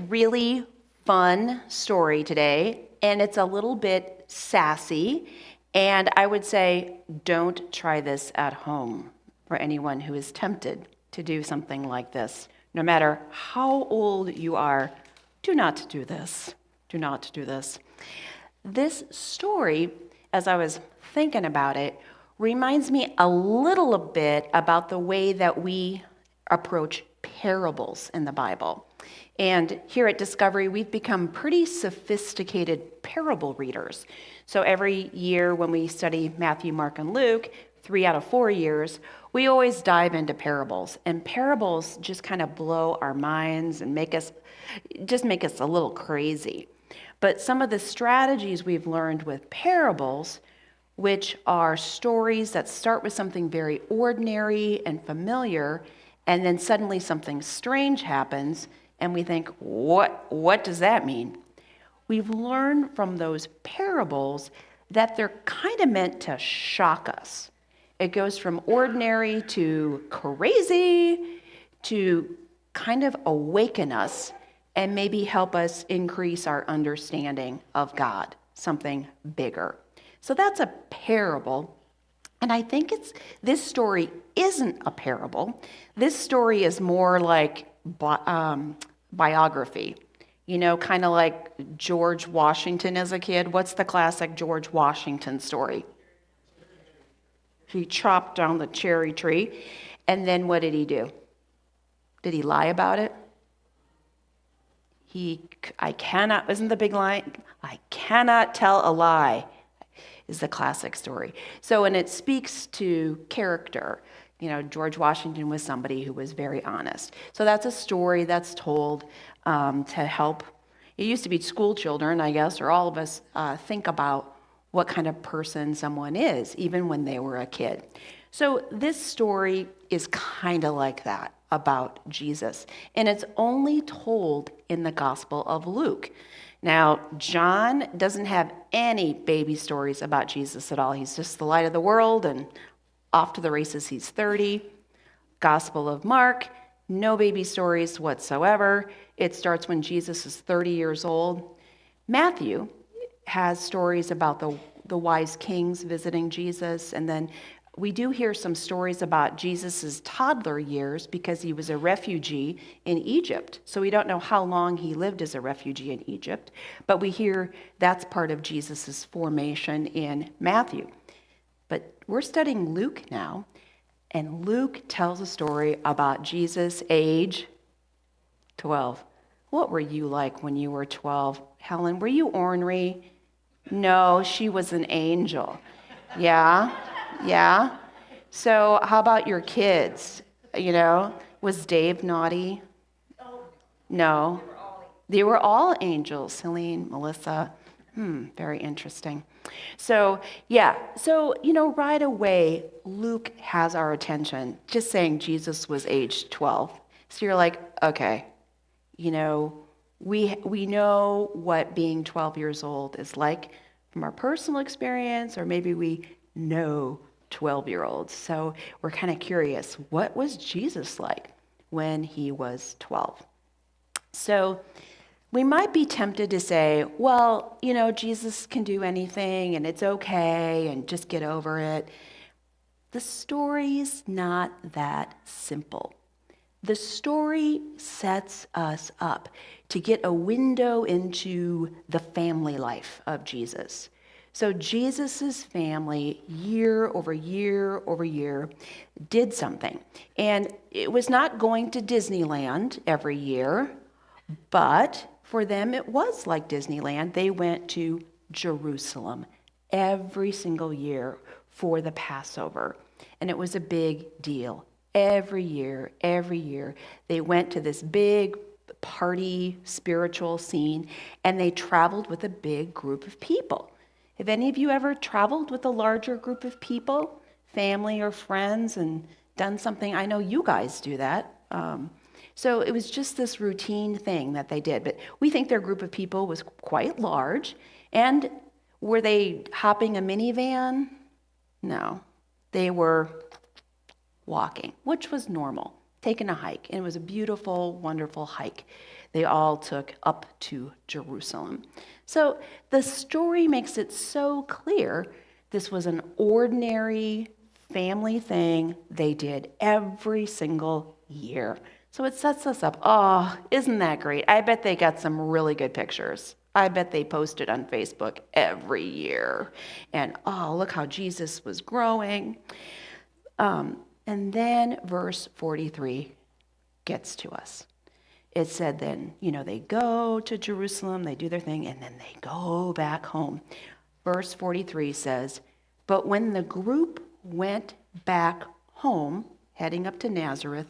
really fun story today, and it's a little bit sassy. And I would say, don't try this at home for anyone who is tempted to do something like this. No matter how old you are, do not do this. Do not do this. This story, as I was thinking about it, reminds me a little bit about the way that we approach parables in the Bible. And here at Discovery, we've become pretty sophisticated parable readers. So every year when we study Matthew, Mark, and Luke, 3 out of 4 years, we always dive into parables. And parables just kind of blow our minds and make us a little crazy. But some of the strategies we've learned with parables, which are stories that start with something very ordinary and familiar, and then suddenly something strange happens, and we think, what does that mean? We've learned from those parables that they're kind of meant to shock us. It goes from ordinary to crazy to kind of awaken us and maybe help us increase our understanding of God, something bigger. So that's a parable. And I think this story isn't a parable. This story is more like biography. You know, kind of like George Washington as a kid. What's the classic George Washington story? He chopped down the cherry tree. And then what did he do? Did he lie about it? Isn't the big line? I cannot tell a lie, is the classic story. So, and it speaks to character. You know, George Washington was somebody who was very honest. So that's a story that's told to help. It used to be school children, I guess, or all of us think about what kind of person someone is, even when they were a kid. So this story is kind of like that about Jesus. And it's only told in the Gospel of Luke. Now, John doesn't have any baby stories about Jesus at all. He's just the light of the world, and off to the races, he's 30. Gospel of Mark, no baby stories whatsoever. It starts when Jesus is 30 years old. Matthew has stories about the wise kings visiting Jesus, and then we do hear some stories about Jesus' toddler years because he was a refugee in Egypt. So we don't know how long he lived as a refugee in Egypt, but we hear that's part of Jesus' formation in Matthew. But we're studying Luke now, and Luke tells a story about Jesus' age 12. What were you like when you were 12? Helen, were you ornery? No, she was an angel. Yeah. So how about your kids? You know, was Dave naughty? No. They were all angels. Celine, Melissa. Very interesting. So, right away, Luke has our attention, just saying Jesus was age 12. So you're like, okay, we know what being 12 years old is like from our personal experience, or maybe we know 12-year-olds. So we're kind of curious, what was Jesus like when he was 12? So we might be tempted to say, well, Jesus can do anything and it's okay and just get over it. The story's not that simple. The story sets us up to get a window into the family life of Jesus. So Jesus' family, year over year over year, did something. And it was not going to Disneyland every year, but for them it was like Disneyland. They went to Jerusalem every single year for the Passover. And it was a big deal. Every year, they went to this big party, spiritual scene, and they traveled with a big group of people. Have any of you ever traveled with a larger group of people, family or friends, and done something? I know you guys do that. So it was just this routine thing that they did. But we think their group of people was quite large. And were they hopping a minivan? No. They were walking, which was normal, taking a hike. And it was a beautiful, wonderful hike. they all took up to Jerusalem. So the story makes it so clear this was an ordinary family thing they did every single year. So it sets us up. Oh, isn't that great? I bet they got some really good pictures. I bet they posted on Facebook every year. And oh, look how Jesus was growing. And then verse 43 gets to us. It said then, they go to Jerusalem, they do their thing, and then they go back home. Verse 43 says, but when the group went back home, heading up to Nazareth,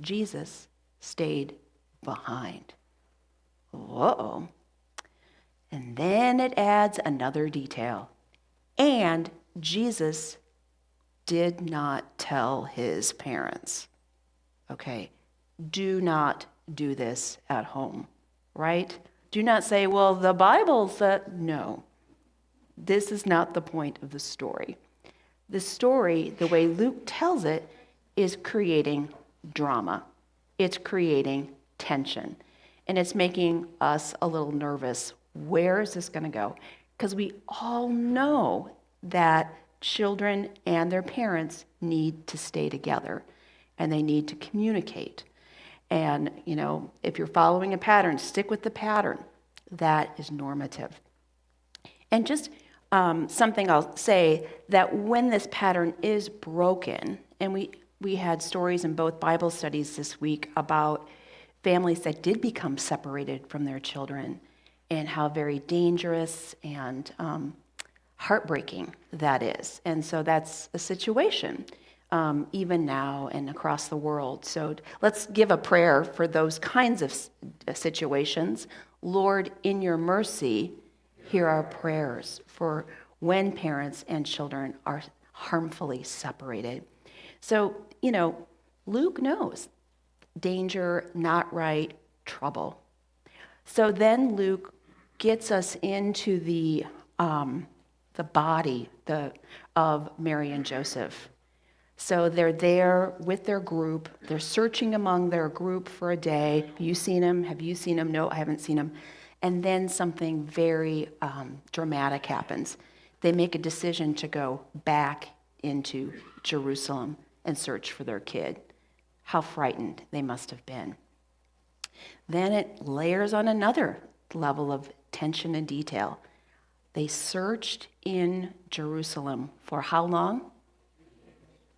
Jesus stayed behind. Uh-oh. And then it adds another detail. And Jesus did not tell his parents. Okay, do not do this at home, right? Do not say, well, the Bible said, no. This is not the point of the story. The story, the way Luke tells it, is creating drama. It's creating tension. And it's making us a little nervous. Where is this going to go? Because we all know that children and their parents need to stay together and they need to communicate. And, if you're following a pattern, stick with the pattern. That is normative. And just something I'll say, that when this pattern is broken, and we had stories in both Bible studies this week about families that did become separated from their children and how very dangerous and heartbreaking that is. And so that's a situation even now and across the world. So let's give a prayer for those kinds of situations. Lord, in your mercy, hear our prayers for when parents and children are harmfully separated. So, Luke knows danger, not right, trouble. So then Luke gets us into the body of Mary and Joseph. So they're there with their group. They're searching among their group for a day. Have you seen him? Have you seen him? No, I haven't seen him. And then something very dramatic happens. They make a decision to go back into Jerusalem and search for their kid. How frightened they must have been. Then it layers on another level of tension and detail. They searched in Jerusalem for how long?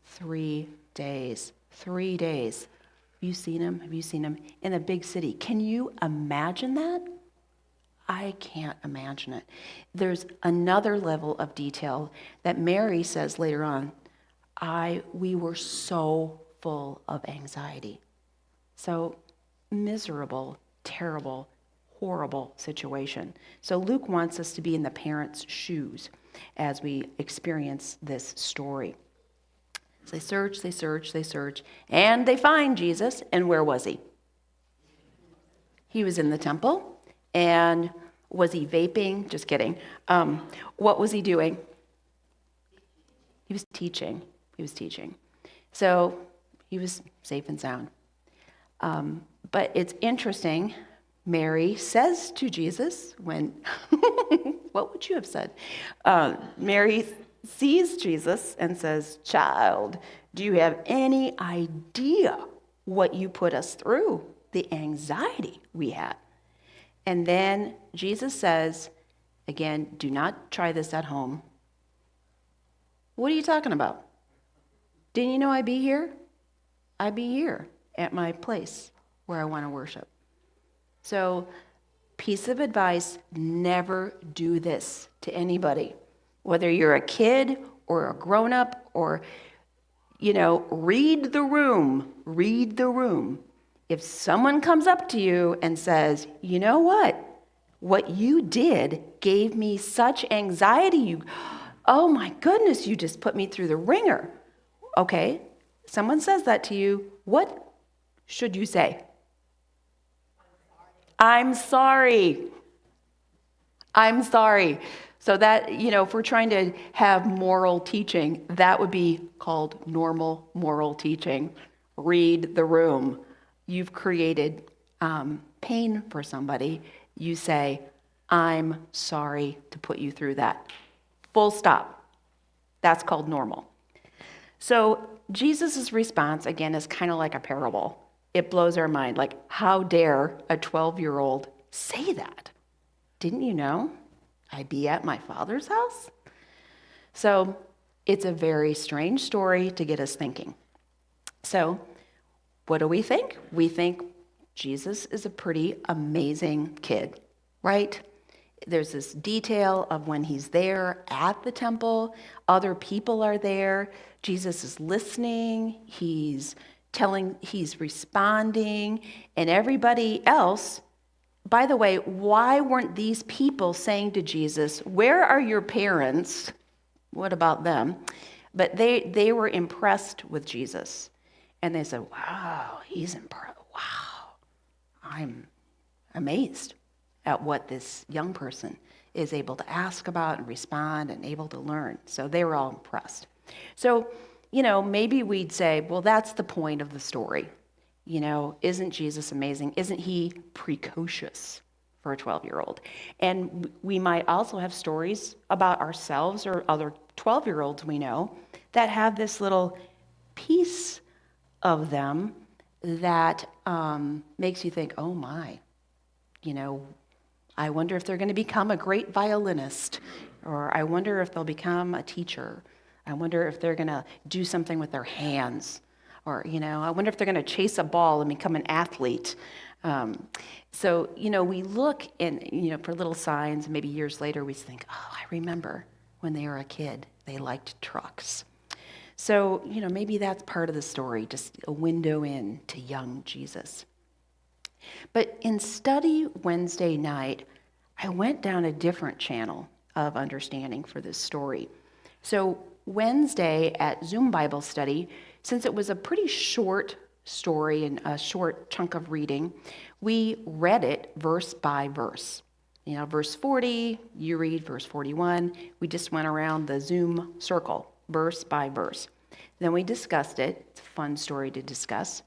3 days. 3 days. Have you seen him? Have you seen him in a big city? Can you imagine that? I can't imagine it. There's another level of detail that Mary says later on. We were so full of anxiety. So miserable, terrible, horrible situation. So Luke wants us to be in the parents' shoes as we experience this story. So they search, and they find Jesus. And where was he? He was in the temple. And was he vaping? Just kidding. What was he doing? He was teaching. So he was safe and sound. But it's interesting, Mary says to Jesus when, what would you have said? Mary sees Jesus and says, "Child, do you have any idea what you put us through? The anxiety we had." And then Jesus says, again, do not try this at home. What are you talking about? Didn't you know I'd be here? I'd be here at my place where I want to worship. So, piece of advice, never do this to anybody. Whether you're a kid or a grown-up or, read the room. If someone comes up to you and says, you know what you did gave me such anxiety, oh my goodness, you just put me through the ringer. Okay, someone says that to you, what should you say? I'm sorry. So that, if we're trying to have moral teaching, that would be called normal moral teaching. Read the room. You've created pain for somebody, you say, I'm sorry to put you through that. Full stop. That's called normal. So Jesus' response, again, is kind of like a parable. It blows our mind. Like, how dare a 12-year-old say that? Didn't you know I'd be at my Father's house? So it's a very strange story to get us thinking. So what do we think? We think Jesus is a pretty amazing kid, right? There's this detail of when he's there at the temple, other people are there, Jesus is listening, he's responding, and everybody else. By the way, why weren't these people saying to Jesus, where are your parents? What about them? But they were impressed with Jesus. And they said, wow, he's impressed. Wow, I'm amazed at what this young person is able to ask about and respond and able to learn. So they were all impressed. So, maybe we'd say, well, that's the point of the story. Isn't Jesus amazing? Isn't he precocious for a 12-year-old? And we might also have stories about ourselves or other 12-year-olds we know that have this little piece of them that makes you think, oh my, I wonder if they're going to become a great violinist, or I wonder if they'll become a teacher. I wonder if they're going to do something with their hands, or, I wonder if they're going to chase a ball and become an athlete. So, we look and, for little signs, maybe years later we think, oh, I remember when they were a kid, they liked trucks. So, maybe that's part of the story, just a window in to young Jesus. But in Study Wednesday night, I went down a different channel of understanding for this story. So Wednesday at Zoom Bible study, since it was a pretty short story and a short chunk of reading, we read it verse by verse. Verse 40, you read verse 41. We just went around the Zoom circle, verse by verse. Then we discussed it. It's a fun story to discuss.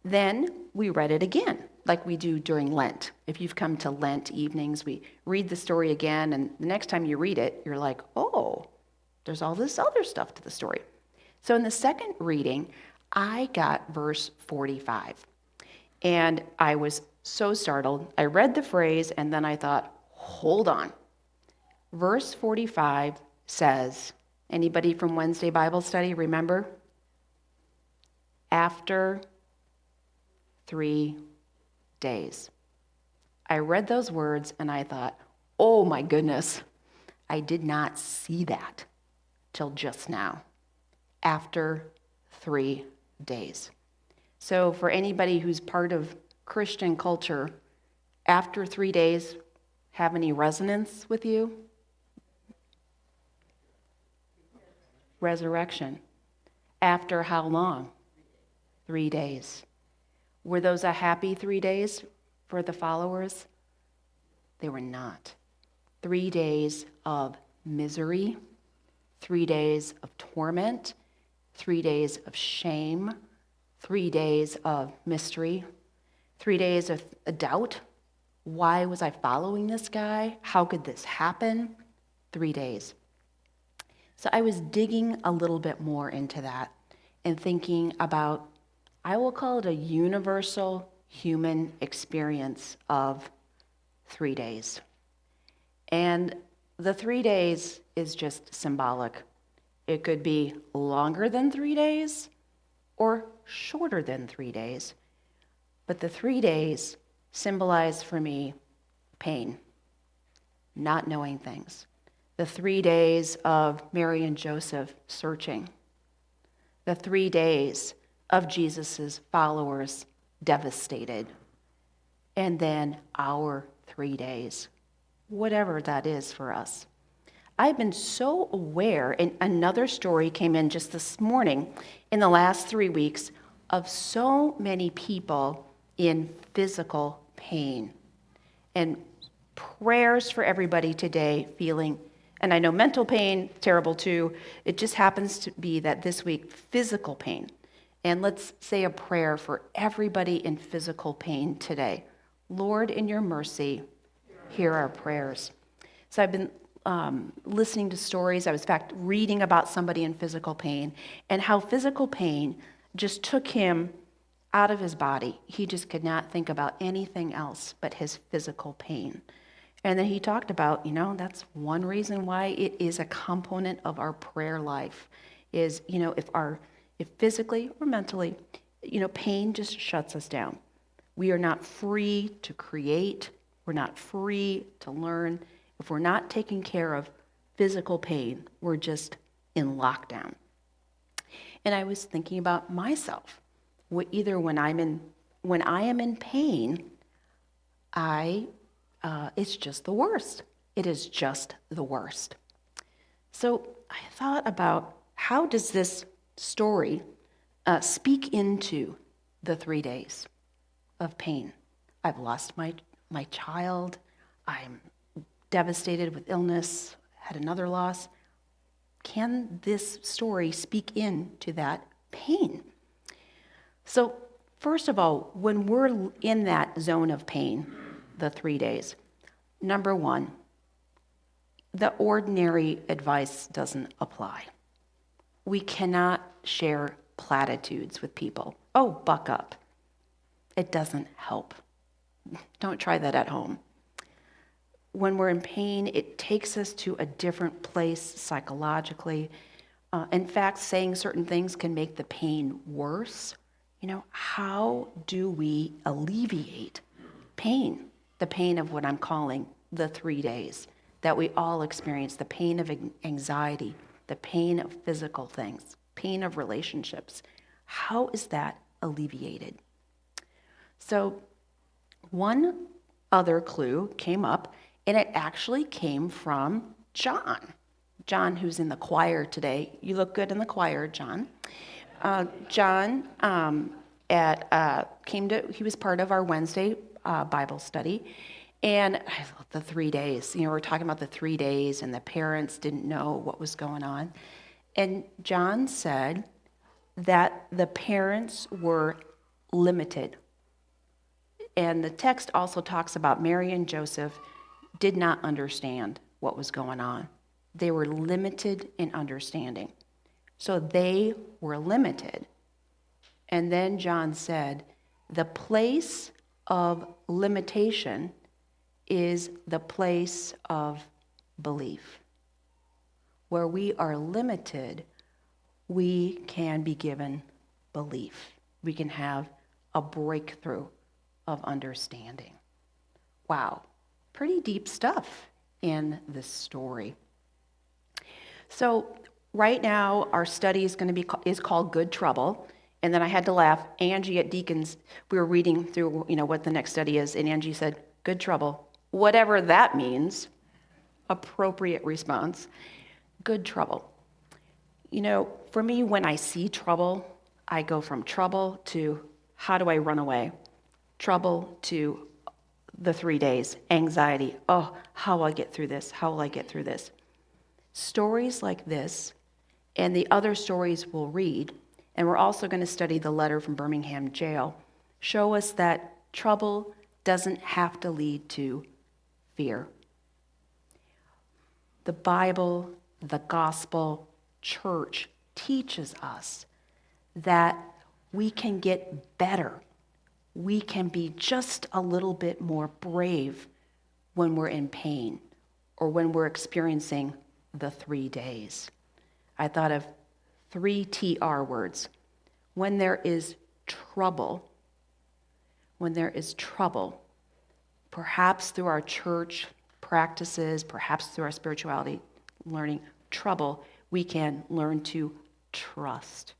Then we read it again, like we do during Lent. If you've come to Lent evenings, we read the story again, and the next time you read it, you're like, oh, there's all this other stuff to the story. So in the second reading, I got verse 45, and I was so startled. I read the phrase, and then I thought, hold on. Verse 45 says, anybody from Wednesday Bible study remember? After 3 days. I read those words and I thought, oh my goodness, I did not see that till just now. After 3 days. So for anybody who's part of Christian culture, after 3 days, have any resonance with you? Resurrection. After how long? 3 days. Were those a happy 3 days for the followers? They were not. 3 days of misery, 3 days of torment, 3 days of shame, 3 days of mystery, 3 days of a doubt. Why was I following this guy? How could this happen? 3 days. So I was digging a little bit more into that and thinking about, I will call it a universal human experience of 3 days. And the 3 days is just symbolic. It could be longer than 3 days or shorter than 3 days. But the 3 days symbolize for me pain, not knowing things. The 3 days of Mary and Joseph searching. The 3 days of Jesus' followers devastated. And then our 3 days, whatever that is for us. I've been so aware, and another story came in just this morning in the last 3 weeks, of so many people in physical pain. And prayers for everybody today feeling, and I know mental pain, terrible too. It just happens to be that this week, physical pain. And let's say a prayer for everybody in physical pain today. Lord, in your mercy, hear our prayers. So I've been listening to stories. I was, in fact, reading about somebody in physical pain and how physical pain just took him out of his body. He just could not think about anything else but his physical pain. And then he talked about, that's one reason why it is a component of our prayer life is, if physically or mentally, pain just shuts us down. We are not free to create. We're not free to learn. If we're not taking care of physical pain, we're just in lockdown. And I was thinking about myself. Either when I am in pain, it's just the worst. It is just the worst. So I thought about how does this story speak into the 3 days of pain. I've lost my child. I'm devastated with illness, had another loss. Can this story speak into that pain? So first of all, when we're in that zone of pain, the 3 days, number one, the ordinary advice doesn't apply. We cannot share platitudes with people. Oh, buck up. It doesn't help. Don't try that at home. When we're in pain, it takes us to a different place psychologically. In fact, saying certain things can make the pain worse. How do we alleviate pain? The pain of what I'm calling the 3 days that we all experience, the pain of anxiety, the pain of physical things, pain of relationships. How is that alleviated? So one other clue came up, and it actually came from John. John, who's in the choir today. You look good in the choir, John. John he was part of our Wednesday Bible study. And I love the 3 days. We're talking about the 3 days, and the parents didn't know what was going on. And John said that the parents were limited. And the text also talks about Mary and Joseph did not understand what was going on. They were limited in understanding. So they were limited. And then John said, the place of limitation is the place of belief. Where we are limited, we can be given belief. We can have a breakthrough of understanding. Wow, pretty deep stuff in this story. So right now, our study is called Good Trouble. And then I had to laugh. Angie at Deacons, we were reading through, what the next study is, and Angie said, good trouble. Whatever that means, appropriate response, good trouble. For me, when I see trouble, I go from trouble to how do I run away? Trouble to the 3 days, anxiety. Oh, how will I get through this? How will I get through this? Stories like this and the other stories we'll read, and we're also going to study the letter from Birmingham jail, show us that trouble doesn't have to lead to fear. The Bible, the gospel, church teaches us that we can get better. We can be just a little bit more brave when we're in pain or when we're experiencing the 3 days. I thought of 3 TR words. When there is trouble, perhaps through our church practices, perhaps through our spirituality learning, trouble, we can learn to trust.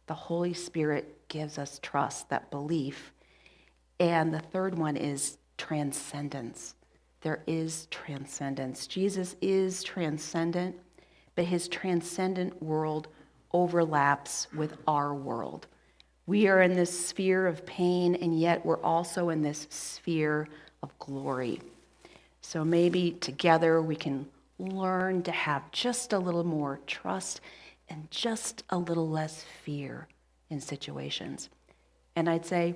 The Holy Spirit gives us trust, that belief. And the third one is transcendence. There is transcendence. Jesus is transcendent, but his transcendent world overlaps with our world. We are in this sphere of pain, and yet we're also in this sphere of glory. So maybe together we can learn to have just a little more trust and just a little less fear in situations. And I'd say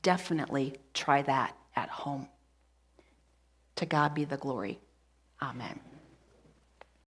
definitely try that at home. To God be the glory. Amen.